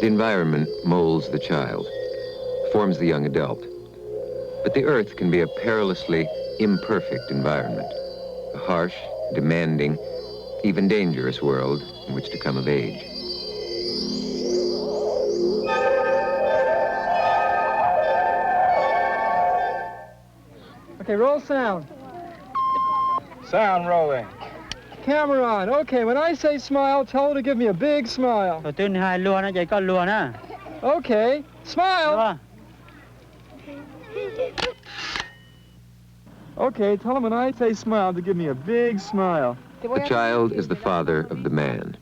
The environment molds the child, forms the young adult. But the earth can be a perilously imperfect environment, a harsh, demanding, even dangerous world in which to come of age. Okay, roll sound. Sound rolling. Camera on. Okay, when I say smile, tell her to give me a big smile. Okay, smile. Okay, tell him when I say smile to give me a big smile. The child is the father of the man,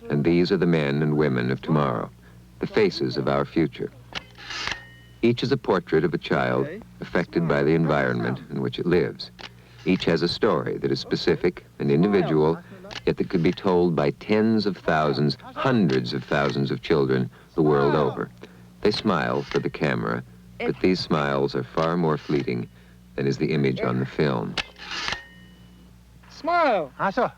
and these are the men and women of tomorrow, the faces of our future. Each is a portrait of a child affected by the environment in which it lives. Each has a story that is specific and individual, yet that could be told by tens of thousands, hundreds of thousands of children the world over. They smile for the camera, but these smiles are far more fleeting than is the image on the film. Smile. Sir.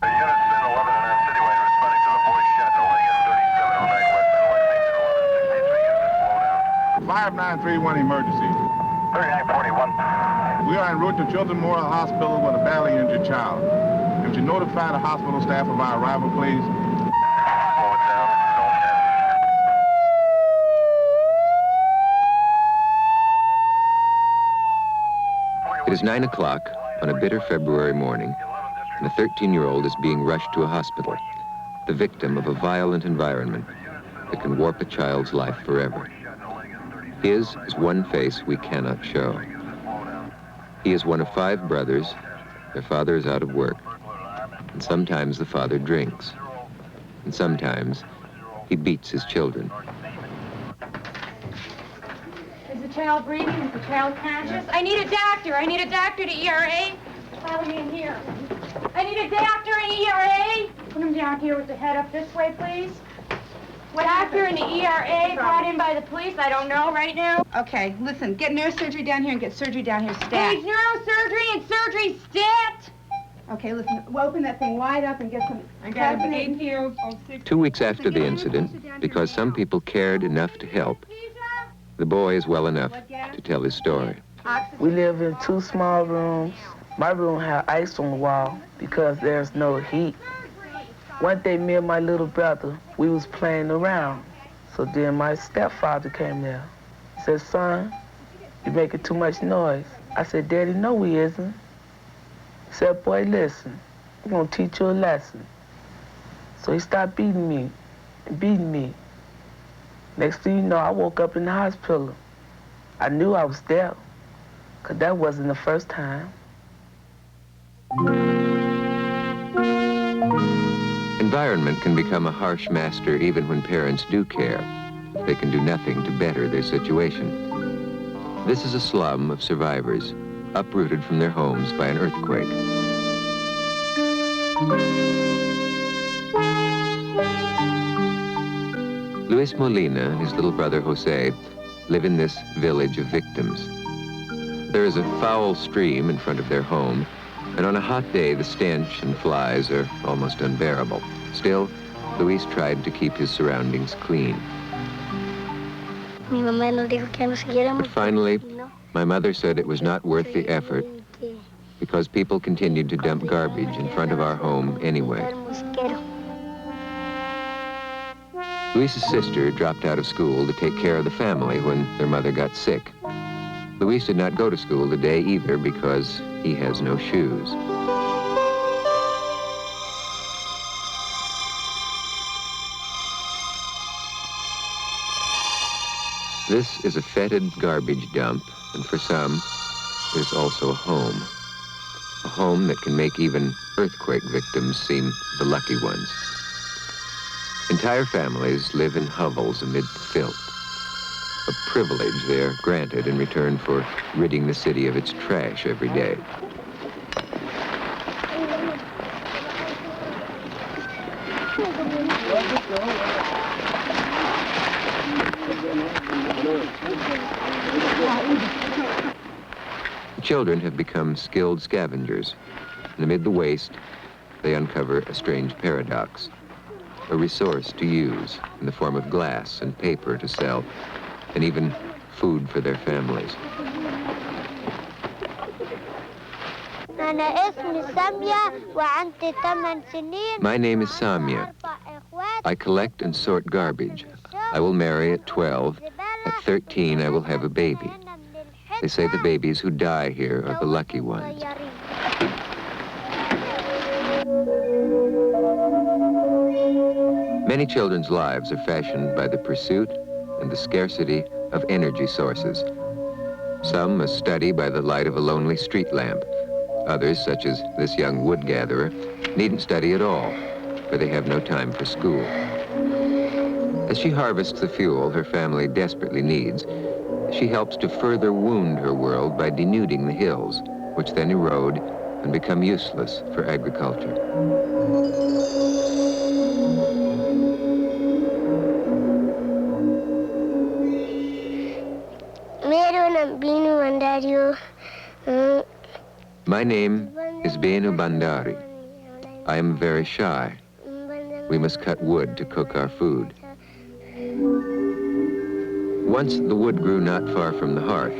Units 11 and I'm citywide responding to the boy shot in the leg at 3709 westbound Lexington 1163 units slow down. 5931 emergency. 3941. We are en route to Chilton Memorial Hospital with a badly injured child. Would you notify the hospital staff of our arrival, please? Slow it down. It is 9 o'clock on a bitter February morning, and a 13-year-old is being rushed to a hospital, the victim of a violent environment that can warp a child's life forever. His is one face we cannot show. He is one of 5 brothers. Their father is out of work, and sometimes the father drinks, and sometimes he beats his children. Is the child breathing? Is the child conscious? I need a doctor. I need a doctor to ERA. Follow me in here. I need a doctor in ERA. Put him down here with the head up this way, please. What doctor in the ERA brought in by the police? I don't know right now. Okay, listen, get neurosurgery down here and get surgery down here stat. Hey, neurosurgery and surgery stat. Okay, listen, we'll open that thing wide up and get some... I got a big here. 2 weeks after the incident, because some people cared enough to help, the boy is well enough to tell his story. We live in 2 small rooms. My room had ice on the wall because there's no heat. One day, me and my little brother, we was playing around. So then my stepfather came there. He said, son, you're making too much noise. I said, Daddy, no, he isn't. He said, boy, listen, I'm gonna teach you a lesson. So he started beating me and beating me. Next thing you know, I woke up in the hospital. I knew I was there, because that wasn't the first time. Environment can become a harsh master even when parents do care. They can do nothing to better their situation. This is a slum of survivors, uprooted from their homes by an earthquake. Luis Molina and his little brother Jose live in this village of victims. There is a foul stream in front of their home, and on a hot day, the stench and flies are almost unbearable. Still, Luis tried to keep his surroundings clean. But finally, my mother said it was not worth the effort because people continued to dump garbage in front of our home anyway. Luis's sister dropped out of school to take care of the family when their mother got sick. Luis did not go to school today either because he has no shoes. This is a fetid garbage dump, and for some, it is also a home. A home that can make even earthquake victims seem the lucky ones. Entire families live in hovels amid filth. A privilege they are granted in return for ridding the city of its trash every day. The children have become skilled scavengers, and amid the waste, they uncover a strange paradox. a resource to use in the form of glass and paper to sell, and even food for their families. My name is Samia. I collect and sort garbage. I will marry at 12. At 13, I will have a baby. They say the babies who die here are the lucky ones. Many children's lives are fashioned by the pursuit and the scarcity of energy sources. Some must study by the light of a lonely street lamp. Others, such as this young wood gatherer, needn't study at all, for they have no time for school. As she harvests the fuel her family desperately needs, she helps to further wound her world by denuding the hills, which then erode and become useless for agriculture. My name is Benu Bandari. I am very shy. We must cut wood to cook our food. Once the wood grew not far from the hearth.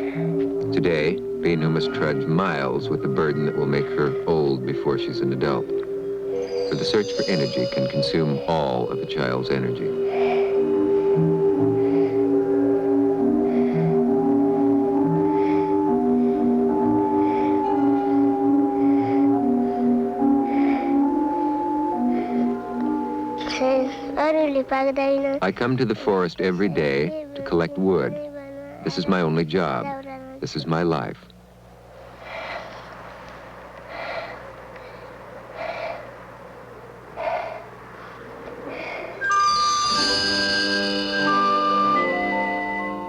Today, Benu must trudge miles with a burden that will make her old before she's an adult. For the search for energy can consume all of a child's energy. I come to the forest every day to collect wood. This is my only job. This is my life.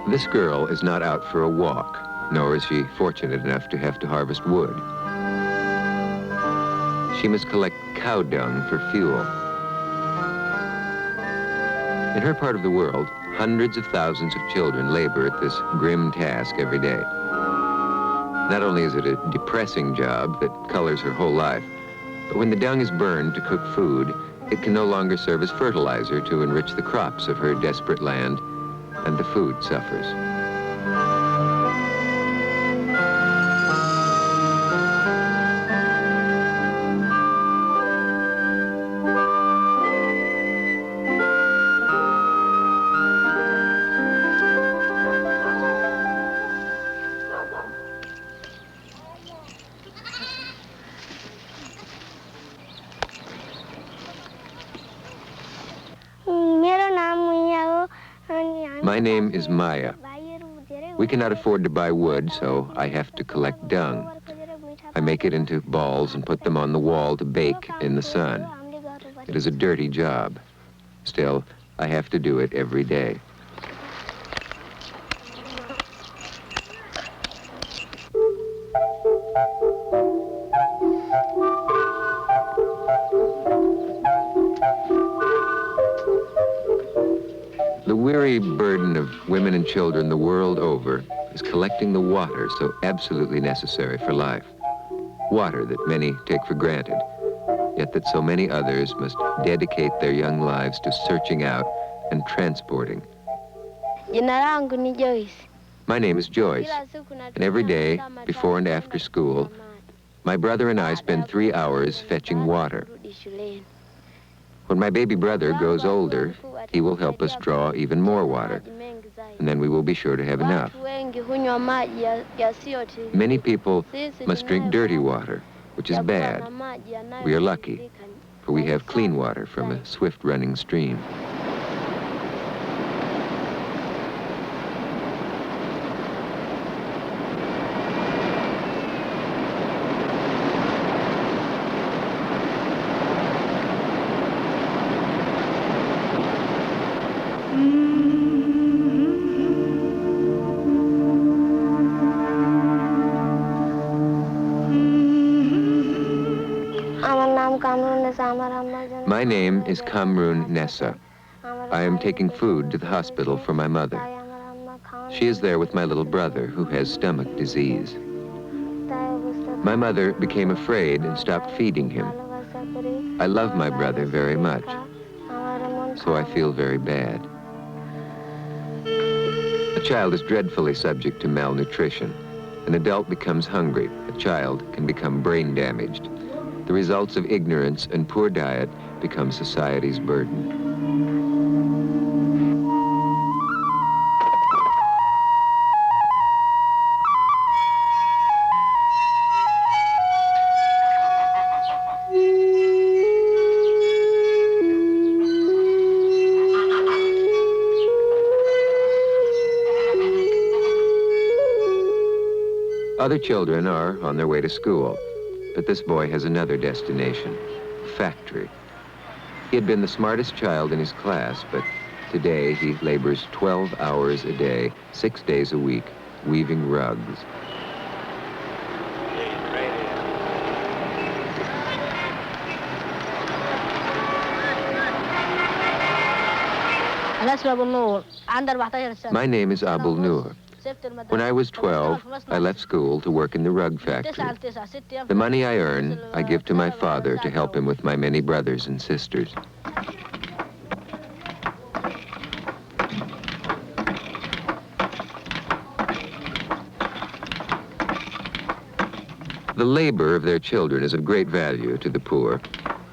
This girl is not out for a walk, nor is she fortunate enough to have to harvest wood. She must collect cow dung for fuel. In her part of the world, hundreds of thousands of children labor at this grim task every day. Not only is it a depressing job that colors her whole life, but when the dung is burned to cook food, it can no longer serve as fertilizer to enrich the crops of her desperate land, and the food suffers. My name is Maya. We cannot afford to buy wood, so I have to collect dung. I make it into balls and put them on the wall to bake in the sun. It is a dirty job. Still, I have to do it every day. The weary burden of women and children the world over is collecting the water so absolutely necessary for life. Water that many take for granted, yet that so many others must dedicate their young lives to searching out and transporting. My name is Joyce, and every day, before and after school, my brother and I spend 3 hours fetching water. When my baby brother grows older, he will help us draw even more water, and then we will be sure to have enough. Many people must drink dirty water, which is bad. We are lucky, for we have clean water from a swift-running stream. My name is Kamrun Nessa. I am taking food to the hospital for my mother. She is there with my little brother who has stomach disease. My mother became afraid and stopped feeding him. I love my brother very much. so I feel very bad. A child is dreadfully subject to malnutrition. An adult becomes hungry. A child can become brain damaged. The results of ignorance and poor diet become society's burden. Other children are on their way to school, but this boy has another destination, a factory. He had been the smartest child in his class, but today he labors 12 hours a day, 6 days a week, weaving rugs. My name is Abul Noor. When I was 12, I left school to work in the rug factory. The money I earn, I give to my father to help him with my many brothers and sisters. The labor of their children is of great value to the poor,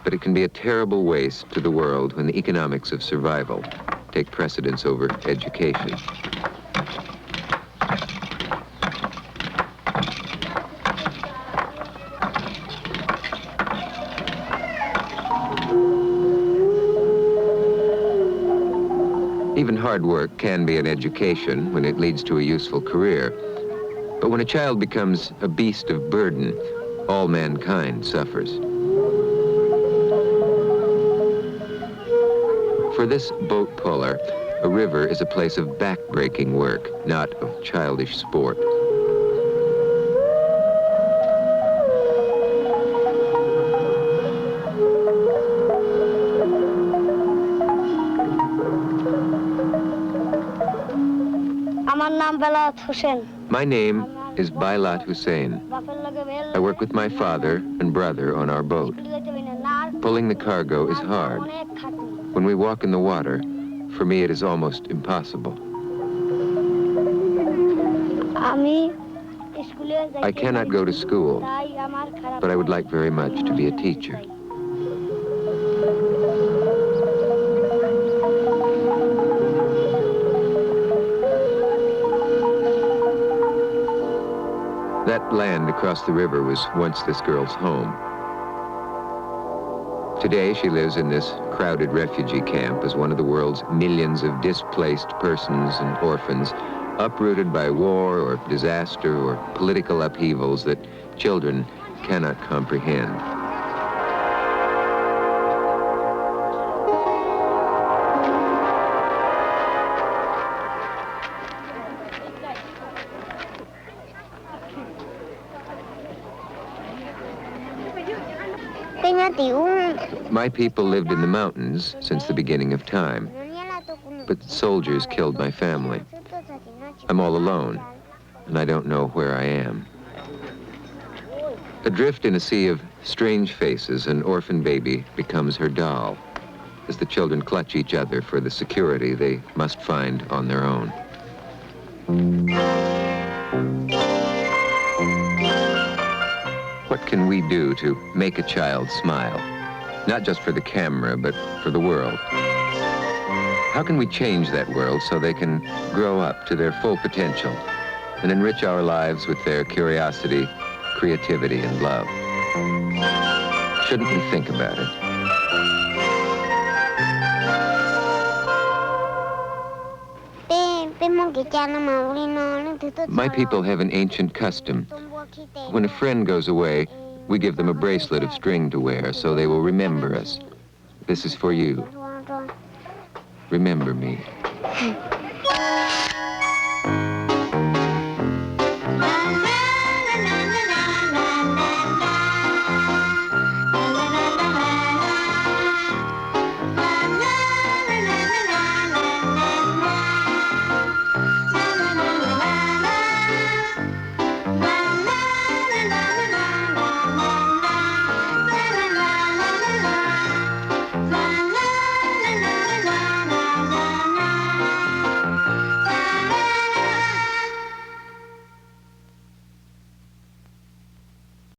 but it can be a terrible waste to the world when the economics of survival take precedence over education. Even hard work can be an education when it leads to a useful career. But when a child becomes a beast of burden, all mankind suffers. For this boat puller, a river is a place of back-breaking work, not of childish sport. My name is Bailat Hussein. I work with my father and brother on our boat. Pulling the cargo is hard. When we walk in the water, for me it is almost impossible. I cannot go to school, but I would like very much to be a teacher. That land across the river was once this girl's home. Today, she lives in this crowded refugee camp as one of the world's millions of displaced persons and orphans, uprooted by war or disaster or political upheavals that children cannot comprehend. My people lived in the mountains since the beginning of time, but soldiers killed my family. I'm all alone, and I don't know where I am. Adrift in a sea of strange faces, an orphan baby becomes her doll, as the children clutch each other for the security they must find on their own. What can we do to make a child smile? Not just for the camera, but for the world. How can we change that world so they can grow up to their full potential and enrich our lives with their curiosity, creativity, and love? Shouldn't we think about it? My people have an ancient custom. When a friend goes away, we give them a bracelet of string to wear so they will remember us. This is for you. Remember me.